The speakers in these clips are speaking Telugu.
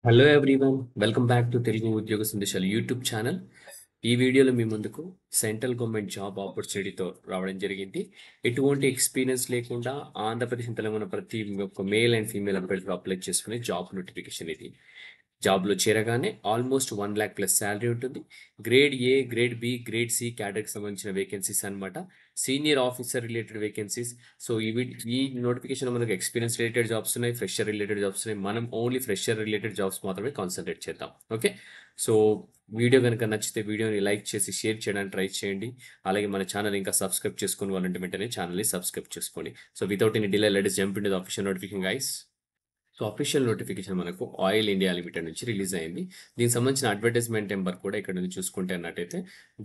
Hello everyone, welcome back to Telugu ఉద్యోగ సందేశాలు యూట్యూబ్ ఛానల్. ఈ వీడియోలో మీ ముందుకు సెంట్రల్ గవర్నమెంట్ జాబ్ ఆపర్చునిటీతో రావడం జరిగింది. ఎటువంటి ఎక్స్పీరియన్స్ లేకుండా ఆంధ్రప్రదేశ్ తెలంగాణ ప్రతి ఒక్క మేల్ అండ్ ఫీమేల్ అభ్యర్థులు అప్లై చేసుకునే జాబ్ నోటిఫికేషన్ ఇది. జాబ్లో చేరగానే ఆల్మోస్ట్ 1 lakh ప్లస్ శాలరీ ఉంటుంది. Grade A, grade B, grade C క్యాడర్కి సంబంధించిన వేకెన్సీస్ అనమాట. Senior officer related vacancies. So ఈ నోటిఫికేషన్ మనకు ఎక్స్పీరియన్స్ రిలేటెడ్ జాబ్స్ ఉన్నాయి, ఫ్రెషర్ రిలేటెడ్ జాబ్స్ ఉన్నాయి. మనం ఓన్లీ ఫ్రెషర్ రిలేటెడ్ జాబ్స్ మాత్రమే కాన్సన్ట్రేట్ చేద్దాం. ఓకే, సో వీడియో కనుక నచ్చితే వీడియోని లైక్ చేసి షేర్ చేయడానికి ట్రై చేయండి. అలాగే మన ఛానల్ ఇంకా సబ్స్క్రైబ్ చేసుకుని వాళ్ళంటే వెంటనే ఛానల్ని సబ్స్క్రైబ్ చేసుకోండి. So without any delay let us jump into the official notification guys. So official notification మనకు ఆయిల్ ఇండియా లిమిటెడ్ నుంచి రిలీజ్ అయింది. దీనికి సంబంధించిన అడ్వర్టైజ్మెంట్ నెంబర్ కూడా ఇక్కడ నుంచి చూసుకుంటే అన్నట్టయితే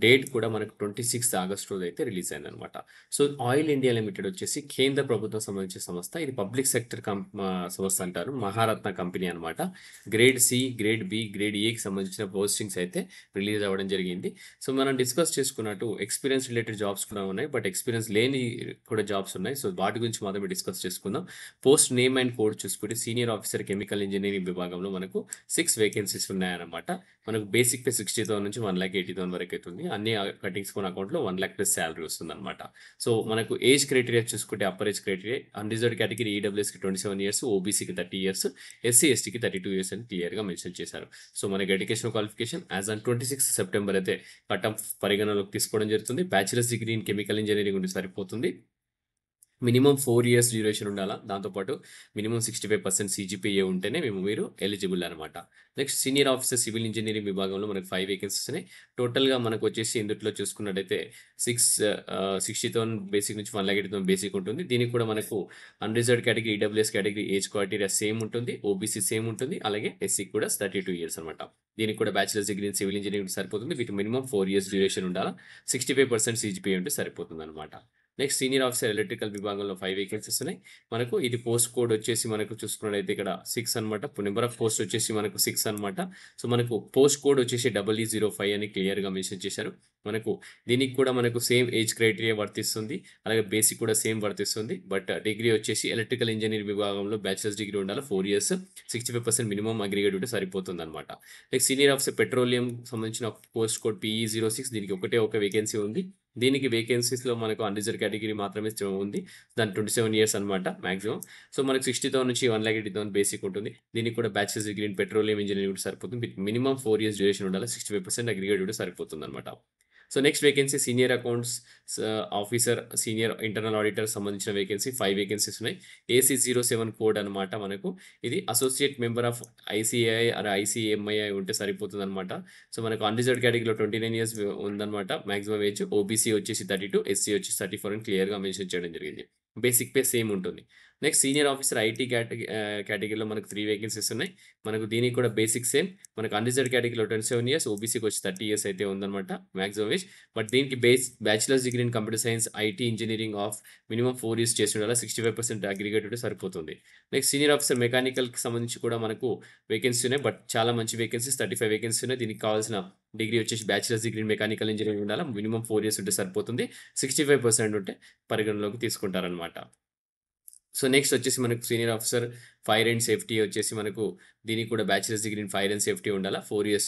డేట్ కూడా మనకు 26 ఆగస్ట్ రోజు అయితే రిలీజ్ అయింది అనమాట. సో ఆయిల్ ఇండియా లిమిటెడ్ వచ్చేసి కేంద్ర ప్రభుత్వం సంబంధించిన సంస్థ. ఇది పబ్లిక్ సెక్టర్ సంస్థ అంటారు. మహారత్న కంపెనీ అనమాట. Grade C, grade B, grade ఏకి సంబంధించిన పోస్టింగ్స్ అయితే రిలీజ్ అవ్వడం జరిగింది. సో మనం డిస్కస్ చేసుకున్నట్టు ఎక్స్పీరియన్స్ రిలేటెడ్ జాబ్స్ కూడా ఉన్నాయి, బట్ ఎక్స్పీరియన్స్ లేని కూడా జాబ్స్ ఉన్నాయి. సో వాటి గురించి మాత్రమే డిస్కస్ చేసుకుందాం. పోస్ట్ నేమ్ అండ్ కోడ్ చూసుకుంటే సీనియర్ ఆఫీసర్ కెమికల్ ఇంజనీరింగ్ విభాగంలో మనకు 6 వేకెన్సీస్ ఉన్నాయన్నమాట. మనకు బేసిక్ పే 60,000 నుంచి 1,80,000 వరకు అవుతుంది. అన్ని కటింగ్స్ కొన్న అకౌంట్లో 1 lakh ప్లస్ శాలరీ వస్తుంది అనమాట. సో మనకు ఏజ్ క్రైటీరియా చూసుకుంటే upper age criteria unreserved category ఈడబ్ల్యూఎస్కి 27 ఇయర్స్, ఓబీసీకి 30 ఇయర్స్, ఎస్సీ ఎస్టీకి 32 ఇయర్స్ అని క్లియర్గా మెన్షన్ చేశారు. సో మనకి education qualification as on 26 September అయితే కట్ ఆఫ్ పరిగణలోకి తీసుకోవడం జరుగుతుంది. Bachelors degree in chemical engineering ఉంటే సరిపోతుంది. మినిమం 4 ఇయర్స్ డ్యూరేషన్ ఉండాలా. దాంతోపాటు మినిమం 65% CGPA ఉంటేనే మీరు ఎలిజిబుల్ అనమాట. Next senior officer civil engineering విభాగంలో మనకు 5 వేకెన్సీస్ ఉన్నాయి. టోటల్గా మనకు వచ్చేసి ఇందులో చూసుకున్నట్టయితే 60,000 బేసిక్ నుంచి 1,80,000 బేసిక్ ఉంటుంది. దీనికి కూడా మనకు unreserved category EWS category age criteria same ఉంటుంది, ఓబీసీ సేమ్ ఉంటుంది, అలాగే ఎస్సీకి కూడా 32 ఇయర్స్ అనమాట. దీనికి కూడా bachelors degree in civil engineering సరిపోతుంది. వీటి మినిమం 4 ఇయర్స్ డ్యూరేషన్ ఉండాలా. 65% CGPA ఉంటే సరిపోతుంది అనమాట. నెక్స్ట్ సీనియర్ ఆఫీసర్ ఎలక్ట్రికల్ విభాగంలో 5 వేకెన్సీస్ ఉన్నాయి. మనకు ఇది పోస్ట్ కోడ్ వచ్చేసి మనకు చూసుకున్నట్లయితే ఇక్కడ 6 అనమాట. నెంబర్ ఆఫ్ పోస్ట్ వచ్చేసి మనకు 6 అనమాట. సో మనకు పోస్ట్ కోడ్ వచ్చేసి 0005 అని క్లియర్గా మెన్షన్ చేశారు. మనకు దీనికి కూడా మనకు సేమ్ ఏజ్ క్రైటీరియా వర్తిస్తుంది, అలాగే బేసిక్ కూడా సేమ్ వర్తిస్తుంది. బట్ డిగ్రీ వచ్చేసి ఎలక్ట్రికల్ ఇంజనీర్ విభాగంలో బ్యాచిలర్స్ డిగ్రీ ఉండాలి, 4 ఇయర్స్, 65% మినిమం అగ్రిగేట్ ఉంటే సరిపోతుంది అనమాట. నెక్స్ట్ సీనియర్ ఆఫీసర్ పెట్రోలియం సంబంధించిన పోస్ట్ కోడ్ PE06, దీనికి ఒక వేకెన్సీ ఉంది. దీనికి వేకెన్సీస్లో మనకు అన్రిజర్వ్ కేటగిరీ మాత్రమే ఉంది. దాని 27 ఇయర్స్ అనమాట మ్యాక్సిమం. సో మనకు 60,000 నుంచి 1,80,000 బేసిక్ ఉంటుంది. దీనికి కూడా bachelors degree in petroleum engineering కూడా సరిపోతుంది. మినిమం 4 ఇయర్స్ డ్యూరేషన్ ఉండాలి, 65% అగ్రిగేట్ కూడా సరిపోతుంది అనమాట. So next vacancy senior accounts officer, senior internal auditor సంబంధించిన వేకెన్సీ 5 వేకెన్సీస్ ఉన్నాయి. AC07 కోడ్ అనమాట. మనకు ఇది associate member of ICAI or ICMI ఉంటే సరిపోతుంది అనమాట. సో మనకు అన్రిజర్వ్డ్ కేటగిరీలో 29 ఇయర్స్ ఉందన్నమాట మ్యాక్సిమం ఏజ్. ఓబీసీ వచ్చేసి 32, ఎస్సీ వచ్చి 34 అని క్లియర్గా మెన్షన్ చేయడం జరిగింది. బేసిక్ పే సేమ్ ఉంటుంది. నెక్స్ట్ సీనియర్ ఆఫీసర్ IT కేటగిరీలో మనకు 3 వేకెన్సీస్ ఉన్నాయి. మనకు దీనికి కూడా బేసిక్ సేమ్. మనకు అన్రిజర్వ్డ్ కేటగిరీలో 27 ఇయర్స్, ఓబీసీకి వచ్చి 30 ఇయర్స్ అయితే ఉందన్నమాట మ్యాక్సిమం ఏజ్. బట్ దీనికి bachelors degree in computer science, IT engineering of minimum 4 years చేసి ఉండాలి, 65% అగ్రిగేట్ ఉంటే సరిపోతుంది. నెక్స్ట్ సీనియర్ ఆఫీసర్ మెకానికల్కి సంబంధించి కూడా మనకు వేకెన్సీ ఉన్నాయి, బట్ చాలా మంచి వేకెన్సీస్ 35 వేకెన్సీ ఉన్నాయి. దీనికి కావాల్సిన డిగ్రీ వచ్చేసి bachelors degree in mechanical engineering ఉండాలి, మినిమం 4 ఇయర్స్ ఉంటే సరిపోతుంది, 65% ఉంటే పరిగణలోకి తీసుకుంటారనమాట. సో నెక్స్ట్ వచ్చేసి మనకు senior officer fire and safety వచ్చేసి మనకు దీనికి కూడా bachelors degree in fire and safety ఉండాలా, 4 ఇయర్స్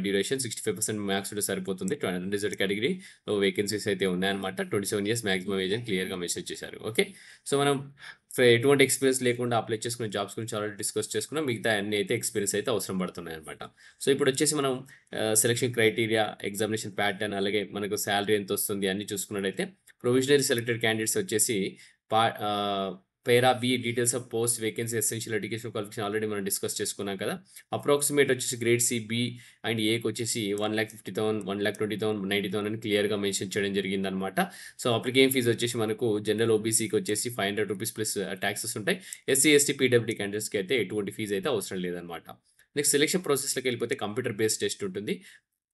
డ్యూరేషన్, 65% మ్యాక్స్ ఉంటే సరిపోతుంది. అన్రిజర్వ్డ్ కేటగిరీ వేకెన్సీస్ అయితే ఉన్నాయన్నమాట. 27 ఇయర్స్ మ్యాక్సిమం ఏజ్ అని క్లియర్గా మెసేజ్ చేశారు. ఓకే, సో మనం ఎటువంటి ఎక్స్పీరియన్స్ లేకుండా అప్లై చేసుకునే జాబ్స్ గురించి ఆల్రెడీ డిస్కస్ చేసుకున్నాం. మిగతా అన్ని అయితే ఎక్స్పీరియన్స్ అయితే అవసరం పడుతున్నాయి అనమాట. సో ఇప్పుడు వచ్చేసి మనం సెలక్షన్ క్రైటీరియా, ఎగ్జామినేషన్ ప్యాటర్న్, అలాగే మనకు శాలరీ ఎంత వస్తుంది అన్ని చూసుకున్నట్టయితే ప్రొవిజనరీ సెలెక్టెడ్ క్యాండిడేట్స్ వచ్చేసి para B details of post vacancy essential education qualification already మనం డిస్కస్ చేసుకున్నాం కదా. అప్రాక్సిమేట్ వచ్చేసి గ్రేడ్ సి, బి అండ్ ఏకి వచ్చేసి 1,50,000, 1,20,000, 90,000 అని క్లియర్గా మెన్షన్ చేయడం జరిగిందనమాట. సో అప్లికేషన్ ఫీజు వచ్చేసి మనకు జనరల్ ఓబీసీకి వచ్చేసి 500 రూపీస్ ప్లస్ ట్యాక్సెస్ ఉంటాయి. ఎస్సీ ఎస్టీ పీడబ్ల్యూడీ క్యాండిడేట్స్కి అయితే ఎటువంటి ఫీజు అయితే అవసరం లేదనమాట. నెక్స్ట్ సెలెక్షన్ ప్రాసెస్లోకి వెళ్ళిపోతే కంప్యూటర్ బేస్డ్ టెస్ట్ ఉంటుంది.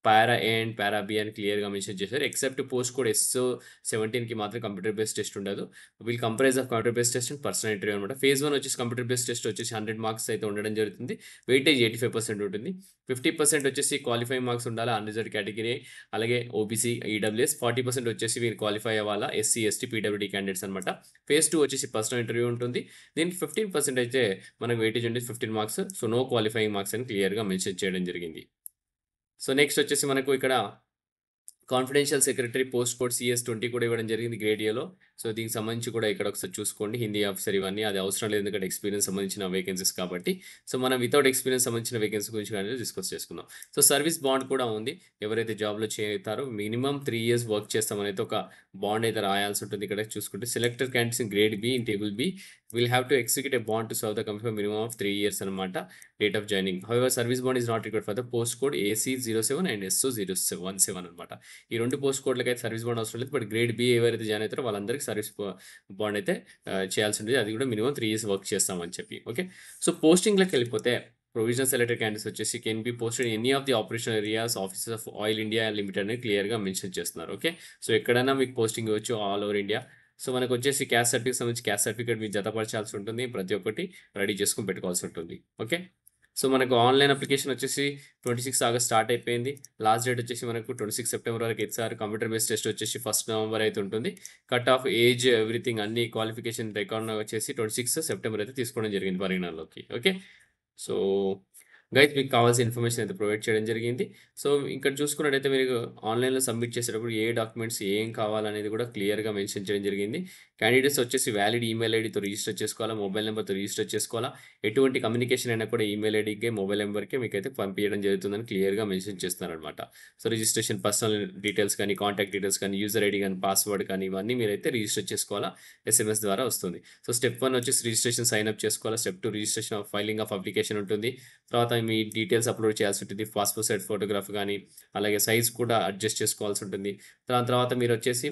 పారా ఏ అండ్ పారా బి అని క్లియర్గా మెన్షన్ చేశారు. ఎక్సెప్ట్ పోస్ట్ కోడ్ SO17కి మాత్రం కంప్యూటర్ బేస్డ్ టెస్ట్ ఉండదు. Will comprise of computer based test and personal interview అనమాట. ఫేజ్ 1 వచ్చేసి కంప్యూటర్ బేస్డ్ టెస్ట్ వచ్చేసి 100 మార్క్స్ అయితే ఉండడం జరుగుతుంది. వెయిటేజ్ 85% ఉంటుంది. 50% వచ్చేసి క్వాలిఫైయింగ్ మార్క్స్ ఉండాలి అన్రిజర్వ్డ్ కేటగిరీ, అలాగే ఓబీసీ, ఈడబ్ల్యూఎస్. 40% వచ్చేసి మీరు క్వాలిఫై అవ్వాలా ఎస్సీ, ఎస్టీ, పీడబ్ల్యూడీ క్యాండిడేట్స్ అనమాట. ఫేజ్ 2 వచ్చేసి పర్సనల్ ఇంటర్వ్యూ ఉంటుంది. దీనికి 15% అయితే మనకు వెయిటేజ్ ఉండేది 15 marks. So no qualifying marks అని క్లియర్గా మెన్షన్ చేయడం జరిగింది. సో నెక్స్ట్ వచ్చేసి మనకు ఇక్కడ confidential secretary post code CS20 కూడా ఇవ్వడం జరిగింది గ్రేడ్ ఏలో. సో దీనికి సంబంధించి కూడా ఇక్కడ ఒకసారి చూసుకోండి. హిందీ ఆఫీసర్ ఇవన్నీ అది అవసరం లేదు, ఎందుకంటే ఎక్స్పీరియన్స్ సంబంధించిన వేకెన్సీస్ కాబట్టి. సో మనం వితౌట్ ఎక్స్పీరియన్స్ సంబంధించిన వేకెన్సీ గురించి కానీ డిస్కస్ చేసుకుందాం. సో సర్వీస్ బాండ్ కూడా ఉంది. ఎవరైతే జాబ్లో చేస్తారో మినిమం 3 years వర్క్ చేస్తామనైతే ఒక బాండ్ అయితే రాయాల్సి ఉంటుంది. ఇక్కడ చూసుకుంటే selected candidates in grade B in table B will have to execute a bond to serve the company for minimum of 3 years అనమాట date of joining. However service bond is not required for the post code AC07 and SO017 అనమాట. ఈ 2 పోస్ట్ కోడ్లకి అయితే సర్వీస్ బాండ్ అవసరం లేదు. బట్ గ్రేడ్ బి ఎవరైతే జాయిన్ అవుతారో వాళ్ళందరికీ సర్వీస్ బాండ్ అయితే చేయాల్సి ఉంటుంది. అది కూడా మినిమం 3 years వర్క్ చేస్తామని చెప్పి. ఓకే, సో పోస్టింగ్లోకి వెళ్ళిపోతే ప్రొవిజనల్ సెలెక్టెడ్ క్యాండిడేట్స్ వచ్చేసి can be posted any of the operational areas offices of oil India limited అని క్లియర్గా మెన్షన్ చేస్తున్నారు. ఓకే, సో ఎక్కడైనా మీకు పోస్టింగ్ ఇవ్వచ్చు ఆల్ ఓవర్ ఇండియా. సో మనకు వచ్చేసి క్యాస్ట్ సర్టిఫికేట్ సంబంధించి క్యాస్ట్ సర్టిఫికేట్ మీకు జతపరచాల్సి ఉంటుంది. ప్రతి ఒక్కటి రెడీ చేసుకుని పెట్టుకోవాల్సి ఉంటుంది. ఓకే, సో మనకు ఆన్లైన్ అప్లికేషన్ వచ్చేసి 26 ఆగస్ట్ స్టార్ట్ అయిపోయింది. లాస్ట్ డేట్ వచ్చేసి మనకు 26 సెప్టెంబర్ వరకు ఇచ్చారు. కంప్యూటర్ బేస్డ్ టెస్ట్ వచ్చేసి 1 నవంబర్ అయితే ఉంటుంది. కట్ ఆఫ్ ఏజ్ ఎవ్రీథింగ్ అన్ని క్వాలిఫికేషన్ రికార్డ్ వచ్చేసి 26 సెప్టెంబర్ అయితే తీసుకోవడం జరిగింది పరిగణనలోకి. ఓకే, సో గైస్ మీకు కావాల్సిన ఇన్ఫర్మేషన్ అయితే ప్రొవైడ్ చేయడం జరిగింది. సో ఇక్కడ చూసుకున్నట్టయితే మీరు ఆన్లైన్లో సబ్మిట్ చేసేటప్పుడు ఏ డాక్యుమెంట్స్ ఏం కావాలనేది కూడా క్లియర్గా మెన్షన్ చేయడం జరిగింది. క్యాండిడేట్స్ వచ్చేసి వ్యాలిడ్ ఈమెయిల్ ఐడితో రిజిస్టర్ చేసుకోవాలా, మొబైల్ నెంబర్తో రిజిస్టర్ చేసుకోవాలా. ఎటువంటి కమ్యూనికేషన్ అయినా కూడా ఈమెయిల్ ఐడికే మొబైల్ నెంబర్కే మీకైతే పంపించడం జరుగుతుందని క్లియర్గా మెన్షన్ చేస్తున్నారనమాట. సో రిజిస్ట్రేషన్ పర్సనల్ డీటెయిల్స్ కానీ, కాంటాక్ట్ డీటెయిల్స్ కానీ, యూజర్ ఐడి కానీ, పాస్వర్డ్ కానీ ఇవన్నీ మీరైతే రిజిస్టర్ చేసుకోవాలా. SMS ద్వారా వస్తుంది. సో స్టెప్ 1 వచ్చేసి రిజిస్ట్రేషన్ సైన్ అప్ చేసుకోవాలా. Step 2 registration filing of application ఉంటుంది. తర్వాత మీ డీటెయిల్స్ అప్లోడ్ చేయాల్సి ఉంటుంది. పాస్పోర్ట్ సైజ్ ఫోటోగ్రాఫ్ కానీ, అలాగే సైజ్ కూడా అడ్జస్ట్ చేసుకోవాల్సి ఉంటుంది. దాని తర్వాత మీరు వచ్చేసి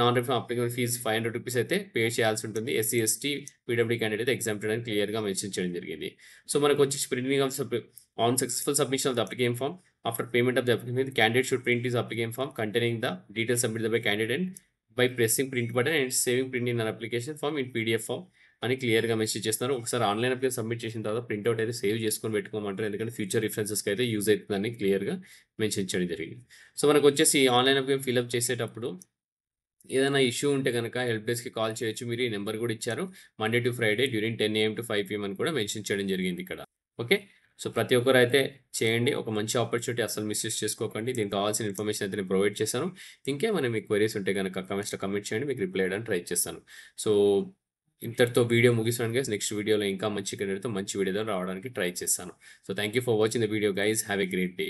non refund application fee 500 rupees అయితే పే చేయాల్సి ఉంటుంది. SC, ST, PWD క్యాండిడేట్ అయితే ఎగ్జామ్టెడ్ అని క్లియర్గా మెన్షన్ చేయడం జరిగింది. సో మనకు వచ్చేసి printing of on successful submission of the application form after payment of the application candidate should print is application form containing the details submitted by candidate by pressing print button and saving print in an application form in PDF form అని క్లియర్గా మెన్షన్ చేస్తున్నారు. ఒకసారి ఆన్లైన్ అప్లికేషన్ సబ్మిట్ చేసిన తర్వాత ప్రింట్అవుట్ అయితే సేవ్ చేసుకొని పెట్టుకోమంటారు, ఎందుకంటే ఫ్యూచర్ రిఫరెన్సెస్కి అయితే యూజ్ అవుతుందని క్లియర్గా మెన్షన్ చేయడం జరిగింది. సో మనకు వచ్చేసి ఆన్లైన్ అప్లికేషన్ ఫిల్అప్ చేసేటప్పుడు ఏదైనా ఇష్యూ ఉంటే కనుక హెల్ప్ డెస్క్కి కాల్ చేయొచ్చు. మీరు ఈ నెంబర్ కూడా ఇచ్చారు. Monday to Friday during 10 AM to 5 PM అని కూడా మెన్షన్ చేయడం జరిగింది ఇక్కడ. ఓకే, సో ప్రతి ఒక్కరు అయితే చేయండి. ఒక మంచి ఆపర్చునిటీ అసలు మిస్యూజ్ చేసుకోకండి. దీనికి కావాల్సిన ఇన్ఫర్మేషన్ అయితే నేను ప్రొవైడ్ చేశాను. ఇంకేమైనా మీకు క్వైరీస్ ఉంటే కనుక కమెంట్స్లో కమెంట్ చేయండి, మీకు రిప్లై చేయడానికి ట్రై చేస్తాను. సో ఇంతటితో వీడియో ముగిస్తున్నాను గైస్. నెక్స్ట్ వీడియోలో ఇంకా మంచి కంటెంట్తో మంచి వీడియోతో రావడానికి ట్రై చేస్తాను. So thank you for watching the video guys. Have a great day.